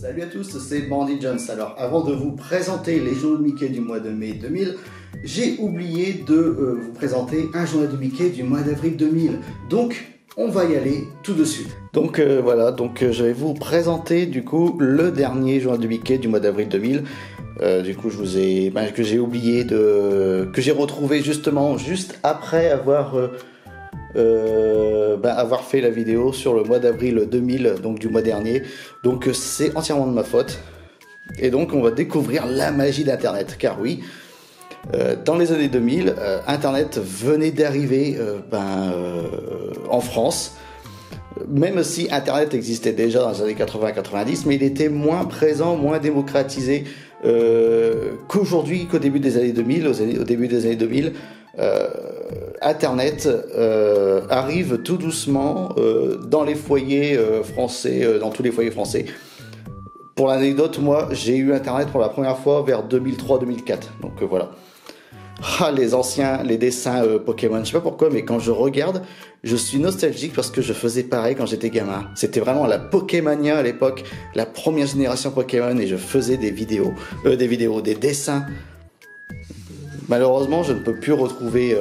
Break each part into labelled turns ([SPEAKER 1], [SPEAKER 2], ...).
[SPEAKER 1] Salut à tous, c'est Bandy Jones. Alors avant de vous présenter les journaux de Mickey du mois de mai 2000, j'ai oublié de vous présenter un journal de Mickey du mois d'avril 2000. Donc on va y aller tout de suite. Donc voilà, je vais vous présenter du coup le dernier journal de Mickey du mois d'avril 2000. Du coup je vous ai que j'ai oublié que j'ai retrouvé justement juste après avoir fait la vidéo sur le mois d'avril 2000, donc du mois dernier. Donc c'est entièrement de ma faute. Et donc on va découvrir la magie d'Internet, car oui, dans les années 2000, Internet venait d'arriver en France. Même si Internet existait déjà dans les années 80-90, mais il était moins présent, moins démocratisé qu'aujourd'hui, qu'au début des années 2000. Au début des années 2000, Internet arrive tout doucement dans les foyers français, dans tous les foyers français. Pour l'anecdote, moi, j'ai eu Internet pour la première fois vers 2003-2004. Donc voilà. Ah, les dessins Pokémon, je sais pas pourquoi, mais quand je regarde, je suis nostalgique parce que je faisais pareil quand j'étais gamin. C'était vraiment la Pokémania à l'époque, la première génération Pokémon, et je faisais des dessins. Malheureusement, je ne peux plus retrouver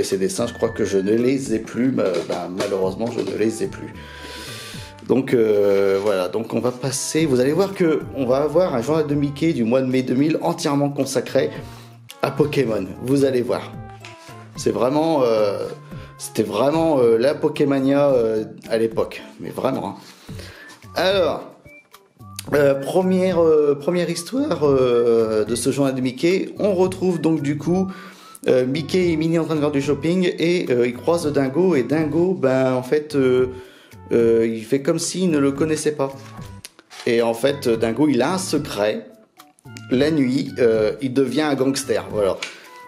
[SPEAKER 1] ces dessins. Je crois que je ne les ai plus. Malheureusement, je ne les ai plus. Donc voilà, donc on va passer, vous allez voir que on va avoir un journal de Mickey du mois de mai 2000 entièrement consacré à Pokémon. Vous allez voir. C'était vraiment la Pokémania à l'époque, mais vraiment. Alors, première histoire de ce journal de Mickey, on retrouve donc du coup Mickey et Minnie en train de faire du shopping et ils croisent Dingo, et Dingo, il fait comme s'il ne le connaissait pas. Et en fait, Dingo, il a un secret. La nuit, il devient un gangster. Voilà.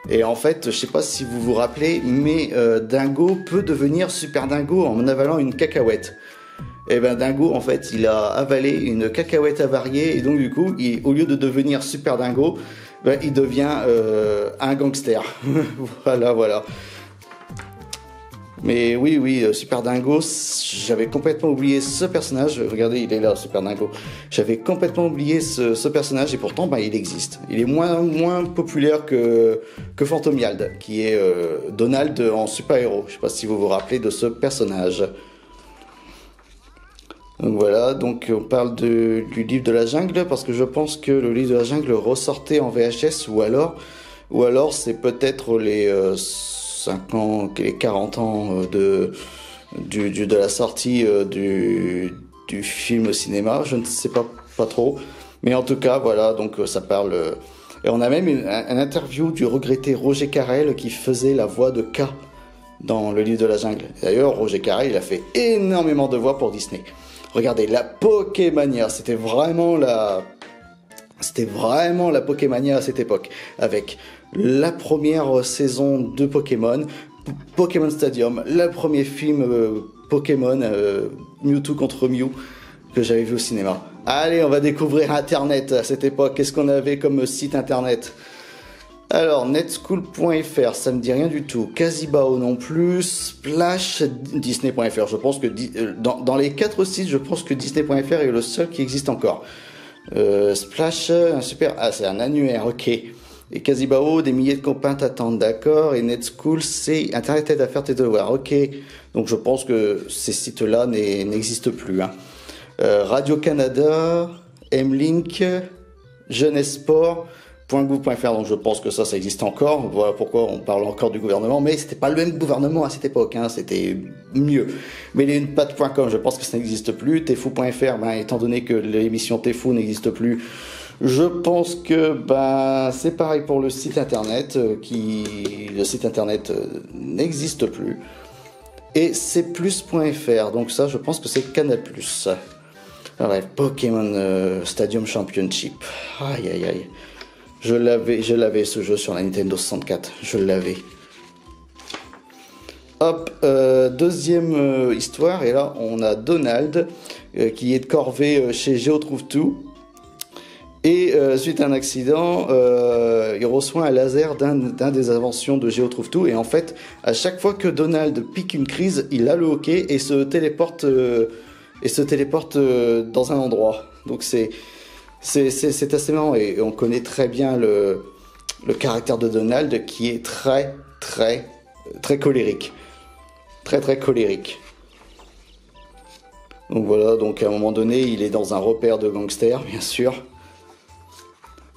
[SPEAKER 1] Et en fait, je sais pas si vous vous rappelez, mais Dingo peut devenir Super Dingo en avalant une cacahuète. Et Dingo, en fait, il a avalé une cacahuète avariée, et donc du coup, au lieu de devenir Super Dingo, il devient un gangster. Voilà. Mais oui, Super Dingo, j'avais complètement oublié ce personnage. Regardez, il est là, Super Dingo. J'avais complètement oublié ce personnage, et pourtant, il existe. Il est moins populaire que Fantomiald, qui est Donald en super-héros. Je sais pas si vous vous rappelez de ce personnage. Donc voilà, donc on parle du livre de la jungle, parce que je pense que le livre de la jungle ressortait en VHS, ou alors c'est peut-être les 40 ans de la sortie du film au cinéma, je ne sais pas trop, mais en tout cas voilà, donc ça parle, et on a même une interview du regretté Roger Carrel qui faisait la voix de K dans le livre de la jungle. D'ailleurs, Roger Carrel, il a fait énormément de voix pour Disney. Regardez, la Pokémania, c'était vraiment la Pokémania à cette époque, avec la première saison de Pokémon, Pokémon Stadium, le premier film Pokémon, Mewtwo contre Mew, que j'avais vu au cinéma. Allez, on va découvrir Internet à cette époque. Qu'est-ce qu'on avait comme site Internet ? Alors, netschool.fr, ça me dit rien du tout. Casibao non plus. Splash, Disney.fr. Je pense que dans les 4 sites, je pense que Disney.fr est le seul qui existe encore. Splash, c'est un annuaire, ok. Et Casibao, des milliers de copains t'attendent, d'accord. Et Netschool, c'est Internet aide à faire tes devoirs, ok. Donc je pense que ces sites-là n'existent plus. Radio-Canada, M-Link, Jeunesse Sport, .gouv.fr, donc je pense que ça existe encore. Voilà pourquoi on parle encore du gouvernement, mais c'était pas le même gouvernement à cette époque, c'était mieux. Mais les pattes.com, je pense que ça n'existe plus. Tfou.fr, étant donné que l'émission Tfou n'existe plus, je pense que c'est pareil pour le site internet, le site internet n'existe plus. Et cplus.fr, donc ça je pense que c'est Canal+. Bref, Pokémon Stadium Championship. Aïe. Je l'avais ce jeu sur la Nintendo 64, je l'avais. Hop, deuxième histoire, et là on a Donald qui est de corvée chez GeoTrouve-Tout. Et suite à un accident, il reçoit un laser d'un des inventions de GeoTrouve-Tout. Et en fait, à chaque fois que Donald pique une crise, il a le hockey et se téléporte et se téléporte dans un endroit. Donc c'est assez marrant, et on connaît très bien le caractère de Donald qui est très colérique. Très colérique. Donc voilà, donc à un moment donné, il est dans un repère de gangsters, bien sûr.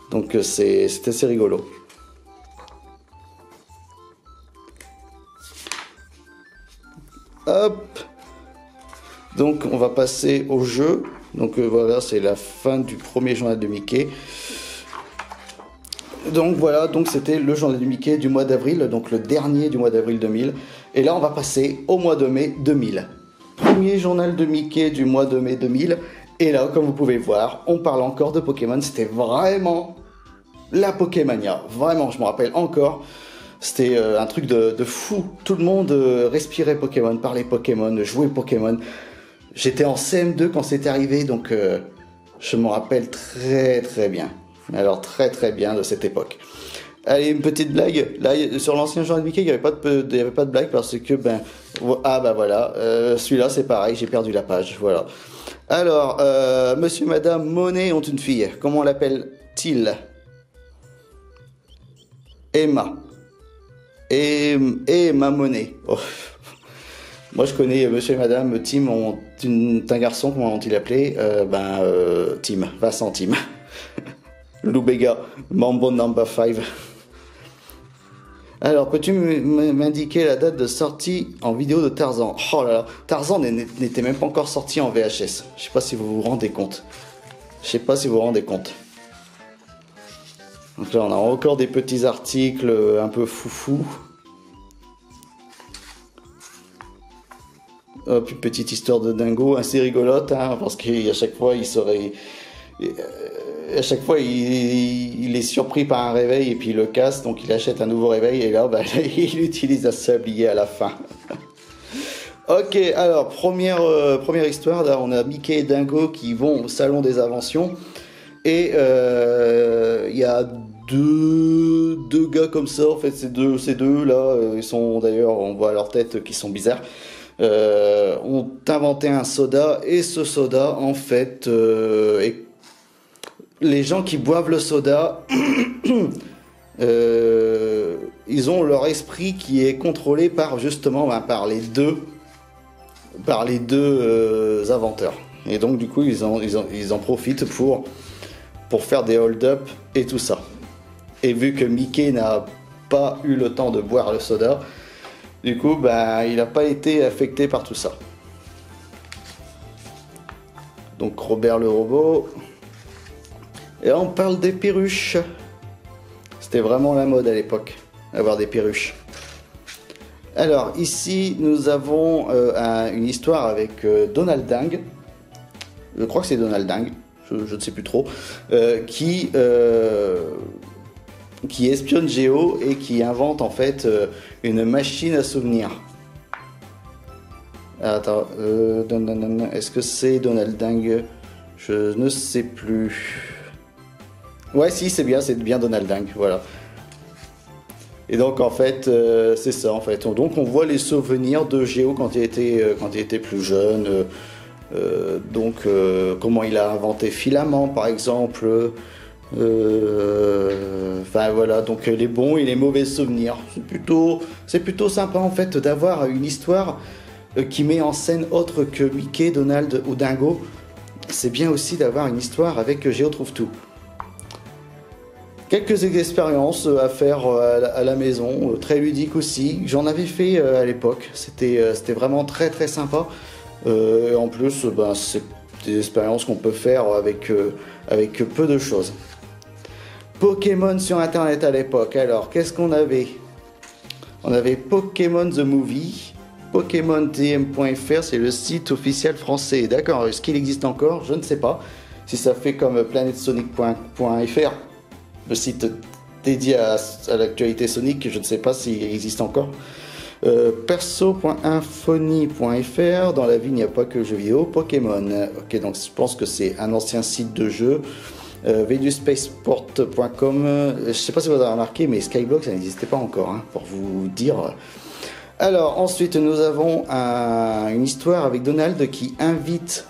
[SPEAKER 1] Donc c'est assez rigolo. Hop. Donc on va passer au jeu. Donc voilà, c'est la fin du premier journal de Mickey. Donc voilà, donc c'était le journal de Mickey du mois d'avril, donc le dernier du mois d'avril 2000. Et là on va passer au mois de mai 2000. Premier journal de Mickey du mois de mai 2000. Et là, comme vous pouvez voir, on parle encore de Pokémon. C'était vraiment la Pokémania. Vraiment, je me rappelle encore. C'était un truc de fou. Tout le monde respirait Pokémon, parlait Pokémon, jouait Pokémon. J'étais en CM2 quand c'était arrivé, donc je me rappelle très bien. Alors très bien de cette époque. Allez, une petite blague. Là, sur l'ancien journal de Mickey, il n'y avait pas de blague parce que, voilà, celui-là, c'est pareil, j'ai perdu la page, voilà. Alors, monsieur et madame Monet ont une fille. Comment l'appelle-t-il? Emma. Emma Monet. Oh. Moi, je connais monsieur et madame Tim ont un garçon, comment ont-ils appelé? Tim, Vincent Tim. Lou Bega, Mambo number 5. Alors, peux-tu m'indiquer la date de sortie en vidéo de Tarzan? Oh là là, Tarzan n'était même pas encore sorti en VHS. Je sais pas si vous vous rendez compte. Donc là, on a encore des petits articles un peu foufou. Hop, une petite histoire de dingo, assez rigolote, hein, parce qu'à chaque fois, il est surpris par un réveil et puis il le casse, donc il achète un nouveau réveil et là, il utilise un sablier à la fin. Ok, alors première histoire, là on a Mickey et Dingo qui vont au salon des inventions et il y a deux gars comme ça, en fait ces deux là, ils sont d'ailleurs, on voit leur tête qui sont bizarres. Ont inventé un soda et ce soda en fait les gens qui boivent le soda ils ont leur esprit qui est contrôlé par justement par les deux inventeurs et donc du coup ils en profitent pour faire des hold-up et tout ça, et vu que Mickey n'a pas eu le temps de boire le soda, du coup, il n'a pas été affecté par tout ça. Donc Robert le robot. Et là, on parle des perruches. C'était vraiment la mode à l'époque, avoir des perruches. Alors ici, nous avons une histoire avec Donald Duck. Je crois que c'est Donald Duck, je ne sais plus trop. Qui espionne Géo et qui invente en fait une machine à souvenirs. Attends, est-ce que c'est Donald Duck? Je ne sais plus. Ouais, si, c'est bien Donald Duck, voilà. Et donc en fait, c'est ça en fait. Donc on voit les souvenirs de Géo quand il était plus jeune. Comment il a inventé Filament par exemple. Voilà, donc les bons et les mauvais souvenirs. C'est plutôt sympa en fait d'avoir une histoire qui met en scène autre que Mickey, Donald ou Dingo. C'est bien aussi d'avoir une histoire avec Géo trouve tout. Quelques expériences à faire à la maison, très ludiques aussi. J'en avais fait à l'époque. C'était vraiment très sympa. Et en plus, c'est des expériences qu'on peut faire avec peu de choses. Pokémon sur internet à l'époque. Alors, qu'est-ce qu'on avait? On avait Pokémon The Movie, PokémonTM.fr, c'est le site officiel français. D'accord, est-ce qu'il existe encore? Je ne sais pas. Si ça fait comme planetsonic.fr, le site dédié à l'actualité Sonic, je ne sais pas s'il existe encore. Perso.infony.fr, dans la vie il n'y a pas que jeux vidéo. Pokémon, ok, donc je pense que c'est un ancien site de jeu. VenuSpaceport.com, je ne sais pas si vous avez remarqué, mais Skyblock ça n'existait pas encore, hein, pour vous dire. Alors ensuite nous avons une histoire avec Donald qui invite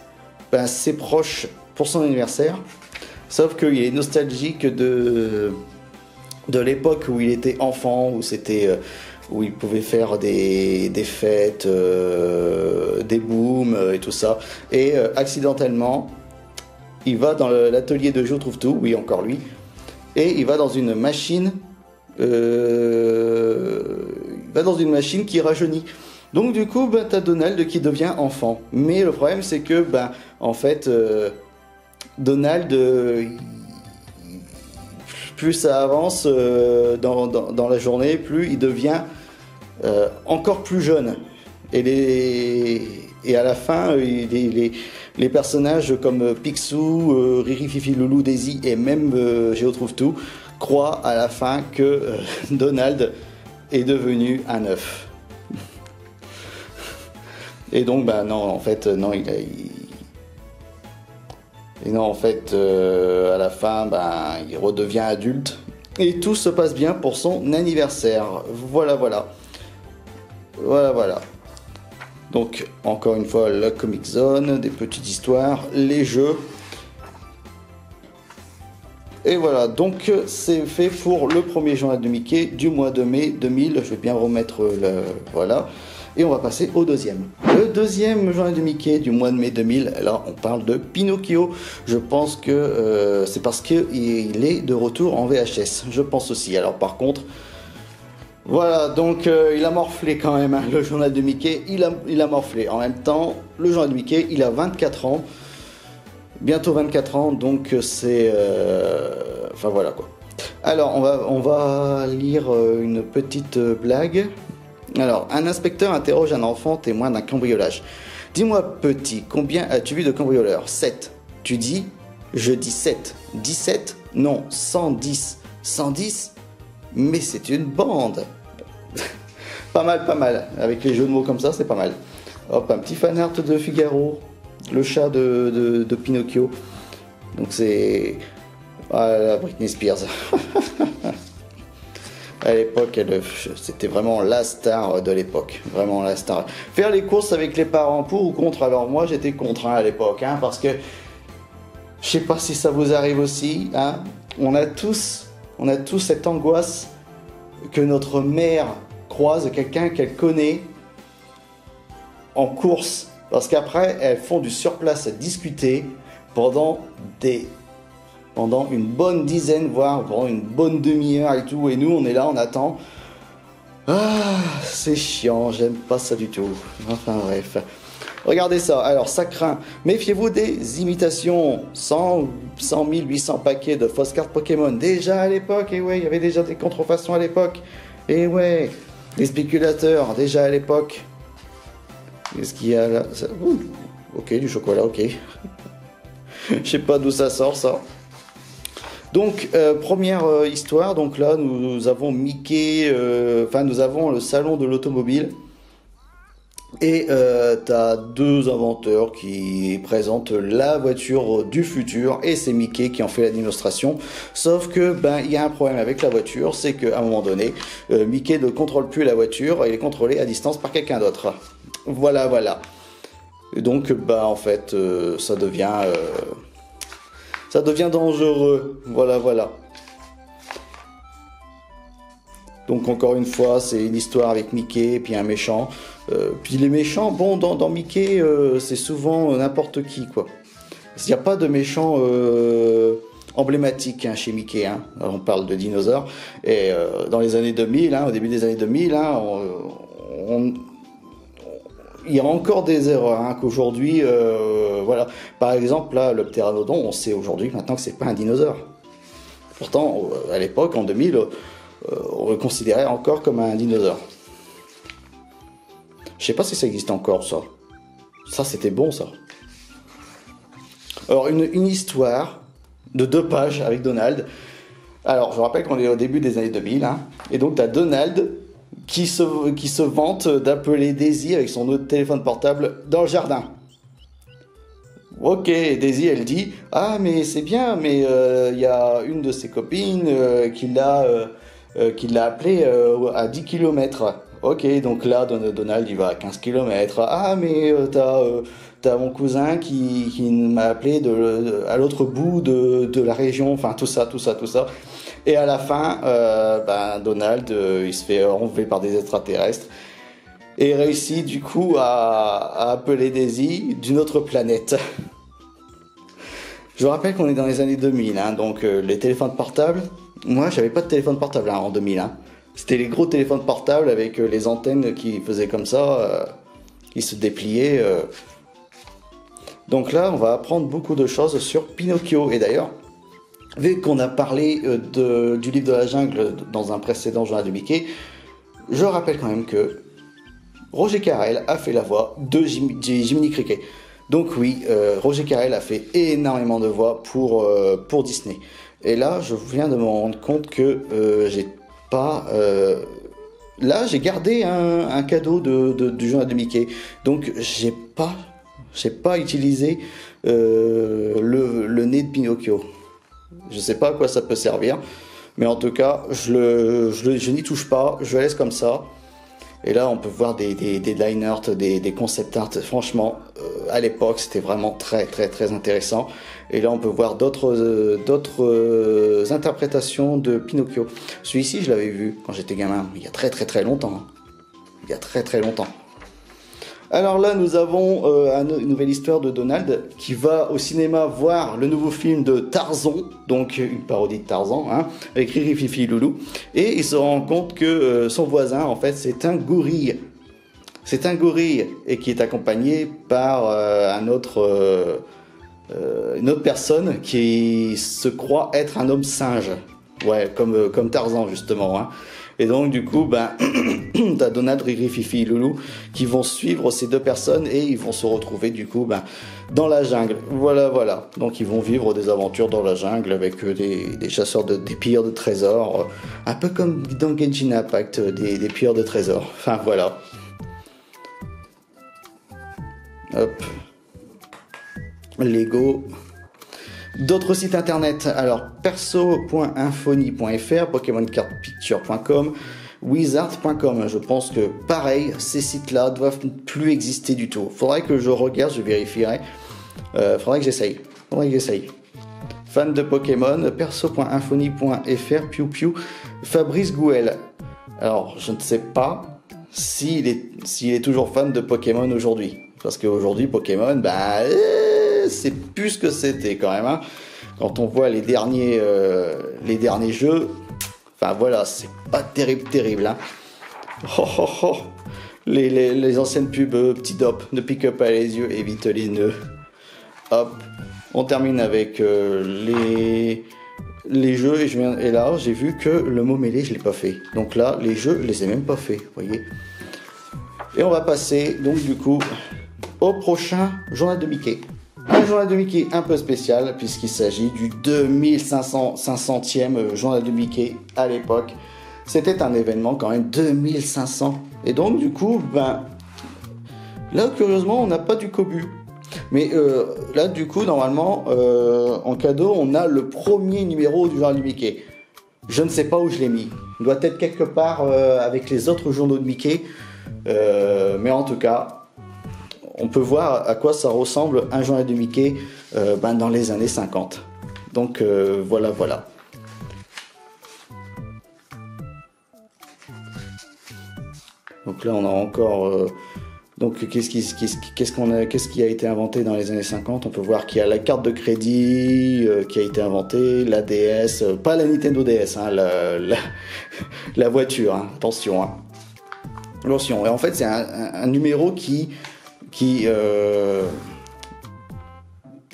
[SPEAKER 1] ben, ses proches pour son anniversaire. Sauf qu'il est nostalgique de l'époque où il était enfant, où c'était où il pouvait faire des fêtes, des booms et tout ça. Et accidentellement, il va dans l'atelier de Joe Trouve Tout, oui encore lui, et il va dans une machine, qui rajeunit. Donc du coup, ben, t'as Donald qui devient enfant. Mais le problème c'est que, ben, en fait, Donald, plus ça avance dans la journée, plus il devient encore plus jeune. Et à la fin, les personnages comme Picsou, Riri, Fifi, Loulou, Daisy et même Géo Trouve Tout croient à la fin que Donald est devenu un œuf. Et donc, bah non, en fait, non, et non, en fait, à la fin, ben, il redevient adulte. Et tout se passe bien pour son anniversaire. Voilà, voilà. Voilà, voilà. Donc, encore une fois, la Comic Zone, des petites histoires, les jeux. Et voilà, donc c'est fait pour le premier journal de Mickey du mois de mai 2000. Je vais bien remettre le... Voilà. Et on va passer au deuxième. Le deuxième journal de Mickey du mois de mai 2000, là on parle de Pinocchio. Je pense que c'est parce qu'il est de retour en VHS. Je pense aussi. Alors par contre, voilà, donc il a morflé quand même, hein, le journal de Mickey. Il a morflé. En même temps, le journal de Mickey, il a 24 ans. Bientôt 24 ans, donc c'est... Enfin voilà quoi. Alors on va lire une petite blague. Alors, un inspecteur interroge un enfant témoin d'un cambriolage. Dis-moi, petit, combien as-tu vu de cambrioleurs? 7. Tu dis? Je dis 7. 17? Non, 110. 110? Mais c'est une bande. Pas mal, pas mal. Avec les jeux de mots comme ça, c'est pas mal. Hop, un petit fanart de Figaro. Le chat de Pinocchio. Donc c'est... Ah, Britney Spears. À l'époque, c'était vraiment la star de l'époque. Vraiment la star. Faire les courses avec les parents, pour ou contre? Alors moi, j'étais contre à l'époque. Hein, parce que, je sais pas si ça vous arrive aussi. Hein, on a tous cette angoisse que notre mère croise quelqu'un qu'elle connaît en course. Parce qu'après, elles font du surplace à discuter pendant une bonne dizaine, voire pendant une bonne demi-heure et tout. Et nous, on est là, on attend. Ah, c'est chiant, j'aime pas ça du tout. Enfin bref. Regardez ça, alors ça craint. Méfiez-vous des imitations. 100 800 paquets de fausses cartes Pokémon. Déjà à l'époque, et ouais, il y avait déjà des contrefaçons à l'époque. Et ouais, les spéculateurs, déjà à l'époque. Qu'est-ce qu'il y a là? Ok, du chocolat, ok. Je sais pas d'où ça sort, ça. Donc, première histoire. Donc là, nous avons Mickey... nous avons le salon de l'automobile. Et t'as deux inventeurs qui présentent la voiture du futur. Et c'est Mickey qui en fait la démonstration. Sauf que, il y a un problème avec la voiture. C'est qu'à un moment donné, Mickey ne contrôle plus la voiture. Il est contrôlé à distance par quelqu'un d'autre. Voilà, voilà. Et donc, en fait, ça devient dangereux. Voilà, voilà. Donc, encore une fois, c'est une histoire avec Mickey et puis un méchant. Puis les méchants, bon, dans Mickey, c'est souvent n'importe qui, quoi. Il n'y a pas de méchant emblématique chez Mickey. Hein. On parle de dinosaures. Et dans les années 2000, au début des années 2000, il y a encore des erreurs qu'aujourd'hui, voilà. Par exemple, là, le ptéranodon, on sait aujourd'hui maintenant que c'est pas un dinosaure. Pourtant, à l'époque, en 2000, on le considérait encore comme un dinosaure. Je sais pas si ça existe encore, ça. Ça, c'était bon, ça. Alors, une histoire de 2 pages avec Donald. Alors, je rappelle qu'on est au début des années 2000, et donc t'as Donald qui se vante d'appeler Daisy avec son autre téléphone portable dans le jardin. Ok, Daisy, elle dit « Ah, mais c'est bien, mais il y a une de ses copines qui l'a appelé à 10 km. Ok, donc là, Donald, il va à 15 km. Ah, mais t'as mon cousin qui m'a appelé à l'autre bout de la région, enfin tout ça. Et à la fin, Donald, il se fait enlever par des extraterrestres et réussit du coup à appeler Daisy d'une autre planète. Je vous rappelle qu'on est dans les années 2000, hein, donc les téléphones portables, moi j'avais pas de téléphone portable en 2000. Hein. C'était les gros téléphones portables avec les antennes qui faisaient comme ça, qui se dépliaient. Donc là, on va apprendre beaucoup de choses sur Pinocchio. Et d'ailleurs, vu qu'on a parlé du livre de la jungle dans un précédent journal de Mickey, je rappelle quand même que Roger Carrel a fait la voix de Jiminy Cricket. Donc oui, Roger Carrel a fait énormément de voix pour Disney. Et là, je viens de me rendre compte que j'ai pas... là, j'ai gardé un cadeau du journal de Mickey. Donc, j'ai pas utilisé le nez de Pinocchio. Je sais pas à quoi ça peut servir. Mais en tout cas, je n'y touche pas. Je le laisse comme ça. Et là, on peut voir des line art, des concept art. Franchement, à l'époque, c'était vraiment très, très, très intéressant. Et là, on peut voir d'autres interprétations de Pinocchio. Celui-ci, je l'avais vu quand j'étais gamin, il y a très, très, très longtemps. Hein. Il y a très, très longtemps. Alors là, nous avons une nouvelle histoire de Donald qui va au cinéma voir le nouveau film de Tarzan, donc une parodie de Tarzan, hein, avec Riri, Fifi, Loulou. Et il se rend compte que son voisin, en fait, c'est un gorille. C'est un gorille et qui est accompagné par une autre personne qui se croit être un homme singe. Ouais, comme Tarzan justement. Hein. Et donc du coup, t'as Donald, Riri, Fifi et Loulou qui vont suivre ces deux personnes et ils vont se retrouver du coup dans la jungle. Voilà. Donc ils vont vivre des aventures dans la jungle avec des chasseurs des pilleurs de trésors, un peu comme dans Genshin Impact, des pilleurs de trésors. Enfin voilà. Hop. Lego. D'autres sites internet, alors perso.infony.fr, pokémoncardpicture.com, wizard.com. Je pense que pareil, ces sites-là doivent plus exister du tout. Faudrait que je regarde, je vérifierai. Faudrait que j'essaye. Fan de Pokémon, perso.infony.fr, piou, Fabrice Gouel. Alors, je ne sais pas s'il est toujours fan de Pokémon aujourd'hui. Parce qu'aujourd'hui, Pokémon, c'est plus ce que c'était quand même. Hein. Quand on voit les derniers jeux, enfin voilà, c'est pas terrible. Hein. Les anciennes pubs, petit dop, ne pique pas les yeux, évite les nœuds. Hop, on termine avec les jeux et là j'ai vu que le mot mêlé je l'ai pas fait. Donc là, les jeux, je les ai même pas fait, voyez. Et on va passer donc du coup au prochain journal de Mickey. Un journal de Mickey un peu spécial puisqu'il s'agit du 2500e journal de Mickey à l'époque. C'était un événement quand même, 2500. Et donc du coup, là curieusement on n'a pas du cobu. Mais là du coup normalement en cadeau on a le premier numéro du journal de Mickey. Je ne sais pas où je l'ai mis. Il doit être quelque part avec les autres journaux de Mickey. Mais en tout cas, on peut voir à quoi ça ressemble un journal de Mickey dans les années 50. Donc voilà. Donc là on a encore... donc qu'est-ce qui a été inventé dans les années 50 ? On peut voir qu'il y a la carte de crédit qui a été inventée, la DS, pas la Nintendo DS, hein, la voiture, hein, attention. Hein. Et en fait c'est un numéro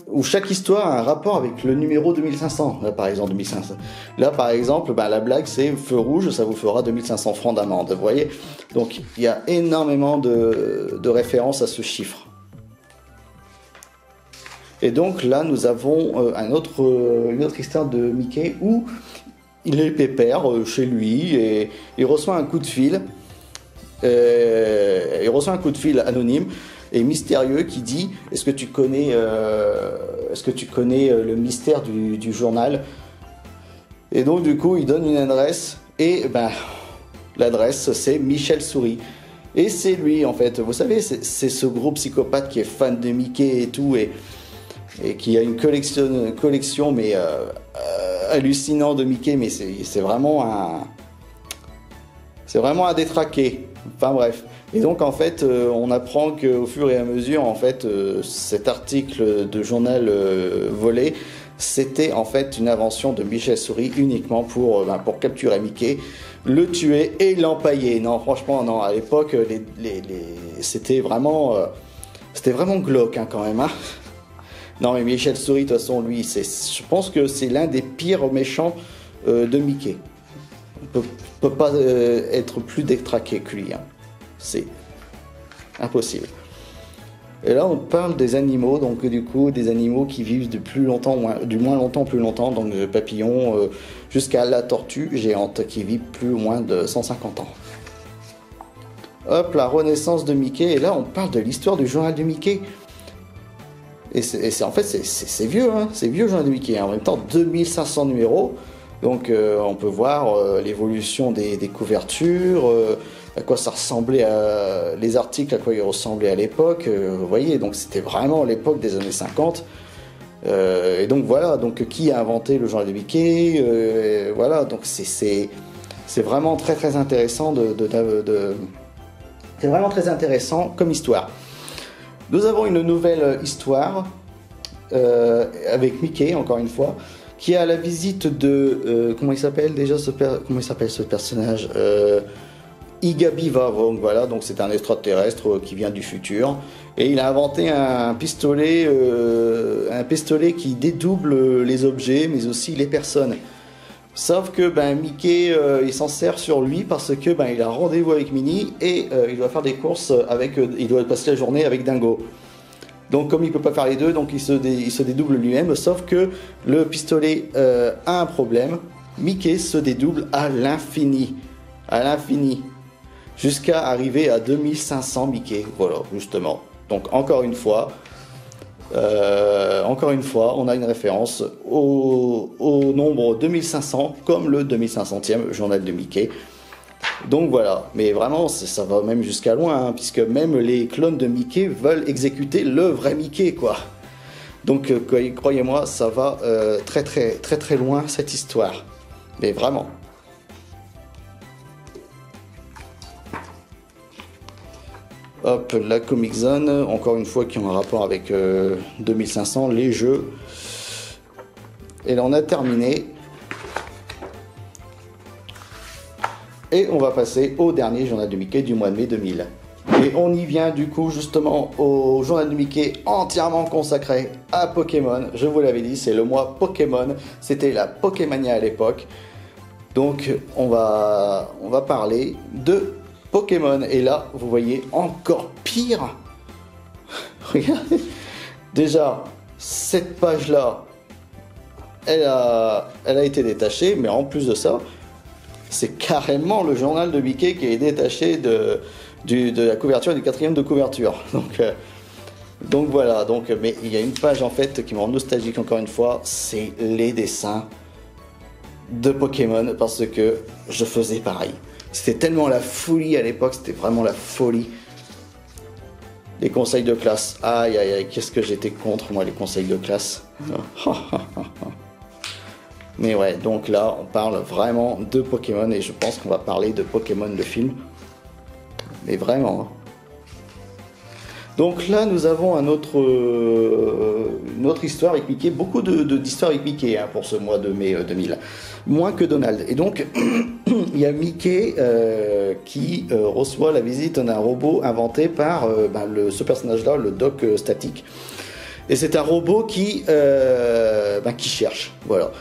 [SPEAKER 1] où chaque histoire a un rapport avec le numéro 2500. Là, par exemple, 2500. Là, par exemple, la blague, c'est feu rouge, ça vous fera 2500 francs d'amende. Vous voyez ? Donc, il y a énormément de références à ce chiffre. Et donc, là, nous avons une autre histoire de Mickey où il est pépère chez lui et il reçoit un coup de fil. Il reçoit un coup de fil anonyme et mystérieux qui dit est-ce que tu connais le mystère du journal. Et donc du coup il donne une adresse et l'adresse c'est Michel Souris. Et c'est lui, en fait. Vous savez, c'est ce gros psychopathe qui est fan de Mickey et tout, et qui a une collection mais hallucinant de Mickey, mais c'est vraiment un détraqué. Enfin bref. Et donc en fait, on apprend qu'au fur et à mesure, en fait, cet article de journal volé, c'était en fait une invention de Michel Souris uniquement pour capturer Mickey, le tuer et l'empailler. Non, franchement, non. À l'époque, c'était vraiment glauque, hein, quand même. Hein. Non, mais Michel Souris, de toute façon, lui, je pense que c'est l'un des pires méchants de Mickey. On peut pas être plus détraqué que lui. Hein. C'est impossible. Et là, on parle des animaux, donc du coup, des animaux qui vivent du moins longtemps, plus longtemps, donc papillons jusqu'à la tortue géante qui vit plus ou moins de 150 ans. Hop, la renaissance de Mickey, et là, on parle de l'histoire du journal de Mickey. Et en fait, c'est vieux, hein, c'est vieux le journal de Mickey. Hein. En même temps, 2500 numéros, donc on peut voir l'évolution des couvertures, à quoi ça ressemblait, les articles, à quoi ils ressemblaient à l'époque. Vous voyez, donc c'était vraiment l'époque des années 50. Et donc voilà, donc qui a inventé le journal de Mickey, voilà, donc c'est vraiment très très intéressant c'est vraiment très intéressant comme histoire. Nous avons une nouvelle histoire avec Mickey, encore une fois, qui a la visite de comment il s'appelle déjà comment il s'appelle ce personnage, Igabiva. Donc voilà, donc c'est un extraterrestre qui vient du futur et il a inventé un pistolet qui dédouble les objets mais aussi les personnes. Sauf que Mickey il s'en sert sur lui parce que il a rendez-vous avec Minnie et il doit faire des courses il doit passer la journée avec Dingo. Donc comme il peut pas faire les deux, donc il se dédouble lui-même. Sauf que le pistolet a un problème. Mickey se dédouble à l'infini, jusqu'à arriver à 2500 Mickey. Voilà, justement. Donc encore une fois, on a une référence au nombre 2500 comme le 2500e journal de Mickey. Donc voilà, mais vraiment ça va même jusqu'à loin, hein, puisque même les clones de Mickey veulent exécuter le vrai Mickey, quoi. Donc croyez-moi, ça va très très très très loin cette histoire, mais vraiment. Hop, la Comic Zone, encore une fois qui ont un rapport avec 2500, les jeux. Et là on a terminé. Et on va passer au dernier journal de Mickey du mois de mai 2000. Et on y vient du coup justement au journal de Mickey entièrement consacré à Pokémon. Je vous l'avais dit, c'est le mois Pokémon. C'était la Pokémania à l'époque. Donc on va parler de Pokémon. Et là, vous voyez encore pire. Regardez. Déjà, cette page-là, elle a été détachée. Mais en plus de ça, c'est carrément le journal de Mickey qui est détaché de la couverture et du quatrième de couverture. Donc voilà, mais il y a une page en fait qui me rend nostalgique encore une fois, c'est les dessins de Pokémon, parce que je faisais pareil. C'était tellement la folie à l'époque, c'était vraiment la folie. Les conseils de classe, aïe aïe aïe, qu'est-ce que j'étais contre moi les conseils de classe. Mais ouais, donc là, on parle vraiment de Pokémon et je pense qu'on va parler de Pokémon le film. Mais vraiment. Hein. Donc là, nous avons une autre histoire avec Mickey, beaucoup d'histoires avec Mickey hein, pour ce mois de mai 2000. Moins que Donald. Et donc, il y a Mickey qui reçoit la visite d'un robot inventé par ce personnage-là, le Doc Statique. Et c'est un robot qui cherche, voilà.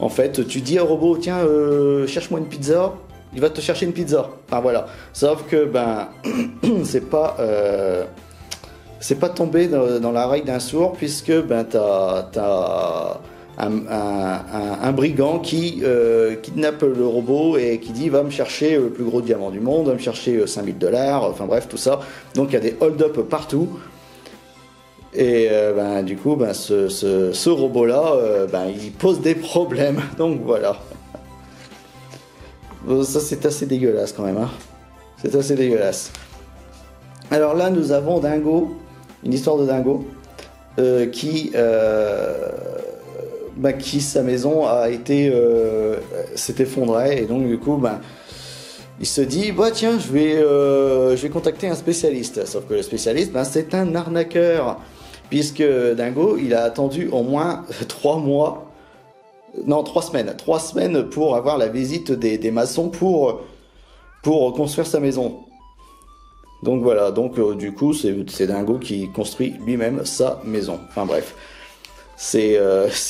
[SPEAKER 1] En fait, tu dis au robot, tiens, cherche-moi une pizza, il va te chercher une pizza. Enfin voilà. Sauf que c'est pas tombé dans l'oreille d'un sourd, puisque t'as un brigand qui kidnappe le robot et qui dit va me chercher le plus gros diamant du monde, va me chercher 5000 $, enfin bref tout ça. Donc il y a des hold-up partout. Et du coup, ce robot-là, il pose des problèmes. Donc voilà. Ça, c'est assez dégueulasse quand même. Hein. C'est assez dégueulasse. Alors là, nous avons Dingo, une histoire de Dingo, qui sa maison s'est effondrée, et donc du coup, il se dit, bah tiens, je vais contacter un spécialiste. Sauf que le spécialiste, c'est un arnaqueur, puisque Dingo, il a attendu au moins 3 semaines pour avoir la visite des maçons pour construire sa maison. Donc voilà, du coup, c'est Dingo qui construit lui-même sa maison. Enfin bref, c'est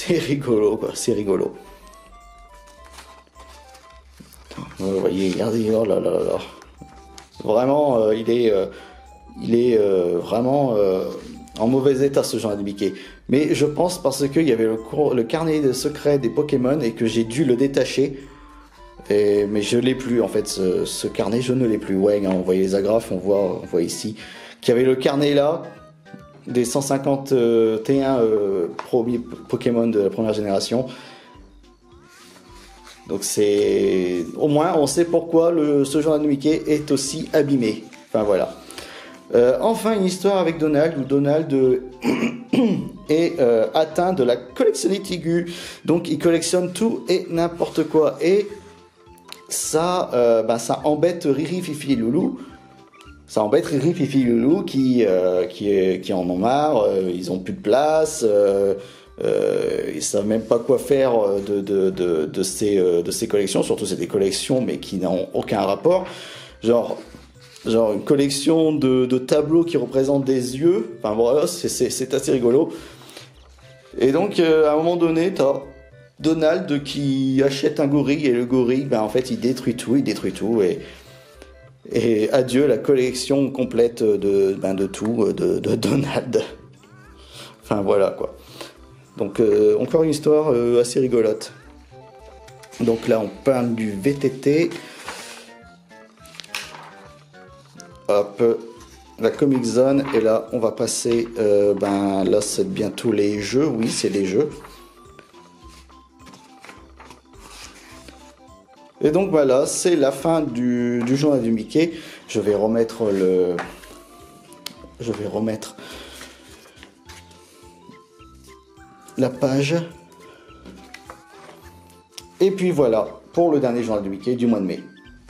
[SPEAKER 1] rigolo, quoi, c'est rigolo. Vous voyez, regardez, oh là là là. Vraiment, il est vraiment en mauvais état, ce genre de Mickey. Mais je pense parce qu'il y avait le carnet de secrets des Pokémon et que j'ai dû le détacher. Mais je l'ai plus en fait, ce carnet, je ne l'ai plus. Ouais, on voit les agrafes, on voit ici qu'il y avait le carnet là des 151 premiers Pokémon de la première génération. Donc au moins on sait pourquoi ce genre de Mickey est aussi abîmé. Enfin voilà. Enfin une histoire avec Donald où Donald est atteint de la collectionnite aiguë. Donc il collectionne tout et n'importe quoi et ça embête Riri, Fifi et Loulou. Ça embête Riri, Fifi et Loulou qui en ont marre. Ils ont plus de place. Ils savent même pas quoi faire de ces collections. Surtout c'est des collections mais qui n'ont aucun rapport. Genre une collection de tableaux qui représentent des yeux. Enfin voilà, c'est assez rigolo. Et donc à un moment donné, t'as Donald qui achète un gorille et le gorille, en fait, il détruit tout et adieu la collection complète de tout de Donald. Enfin voilà quoi. Donc encore une histoire assez rigolote. Donc là, on parle du VTT. Hop, la Comic Zone et là, on va passer. Là, c'est bientôt les jeux. Oui, c'est les jeux. Et donc voilà, c'est la fin du journal du Mickey. Je vais remettre la page. Et puis voilà, pour le dernier journal du Mickey du mois de mai.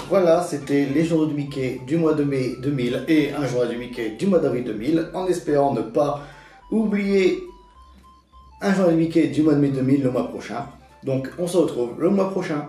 [SPEAKER 1] Voilà, c'était les journaux du Mickey du mois de mai 2000 et un journal du Mickey du mois d'avril 2000, en espérant ne pas oublier un journal du Mickey du mois de mai 2000 le mois prochain. Donc on se retrouve le mois prochain.